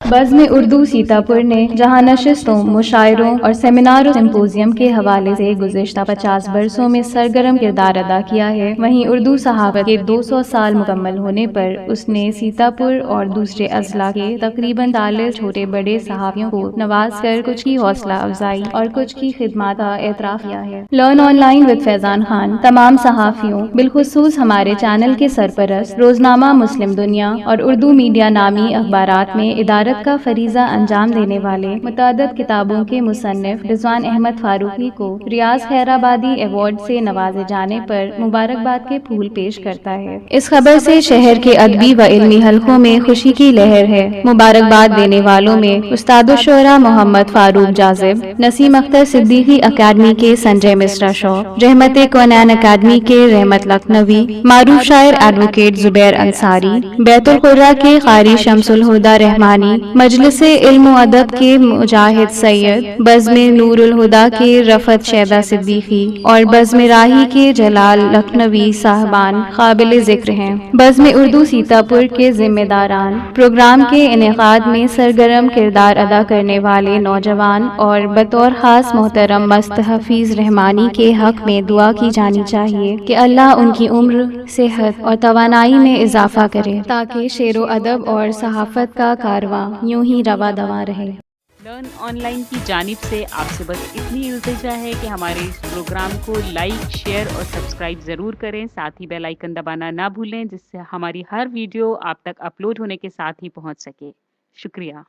बज़्म उर्दू सीतापुर ने जहां नशिस्तों, मुशायरों और सेमिनार और सिम्पोजियम के हवाले से गुज़िश्ता 50 बरसों में सरगर्म किरदार अदा किया है, वहीं उर्दू सहाफ़त के 200 साल मुकम्मल होने पर उसने सीतापुर और दूसरे अज़ला के तकरीबन 40 छोटे बड़े सहाफ़ियों को नवाज कर कुछ की हौसला अफजाई और कुछ की खिदमत का एतराफ़ किया है। Learn online with Faizan Khan तमाम सहाफ़ियों, बिलखुसूस हमारे चैनल के सरपरस्त, रोज़नामा मुस्लिम दुनिया और उर्दू मीडिया नामी अखबारात में इदारत का फरीज़ा अंजाम देने वाले मुतअद्दिद किताबों के मुसन्निफ रिज़वान अहमद फारूकी को रियाज खैराबादी अवार्ड से नवाजे जाने पर मुबारकबाद के फूल पेश करता है। इस खबर से शहर के अदबी व इल्मी हलकों में खुशी की लहर है। मुबारकबाद देने वालों में उस्तादुश्शोरा मोहम्मद फारूक जाजिब, नसीम अख्तर सिद्दीकी अकादमी के संजय मिश्रा शॉ, रहमत कोनैन अकादमी के रहमत लखनवी, मारूफ शायर एडवोकेट जुबैर अंसारी, बैतुल कुर्रा के कारी शमसुल हुदा रहमानी, मजलिसे इल्म व अदब के मुजाहिद सैयद, बज़्म नूरुल हुदा के रफ़त शैदा सिद्दीकी और बज़्म राही के जलाल लखनवी साहबान काबिल ज़िक्र हैं। बज़्म उर्दू सीतापुर के जिम्मेदारान प्रोग्राम के इनेकाद में सरगर्म किरदार अदा करने वाले नौजवान और बतौर ख़ास मोहतरम मस्त हफीज़ रहमानी के हक़ में दुआ की जानी चाहिए कि अल्लाह उनकी उम्र, सेहत और तवानाई में इजाफ़ा करे ताकि शेर व अदब और सहाफ़त का कारवां यूं ही रवा दवा रहे। लर्न ऑनलाइन की जानिब से आपसे बस इतनी इल्तिजा है कि हमारे इस प्रोग्राम को लाइक, शेयर और सब्सक्राइब ज़रूर करें। साथ ही बेल आइकन दबाना ना भूलें, जिससे हमारी हर वीडियो आप तक अपलोड होने के साथ ही पहुंच सके। शुक्रिया।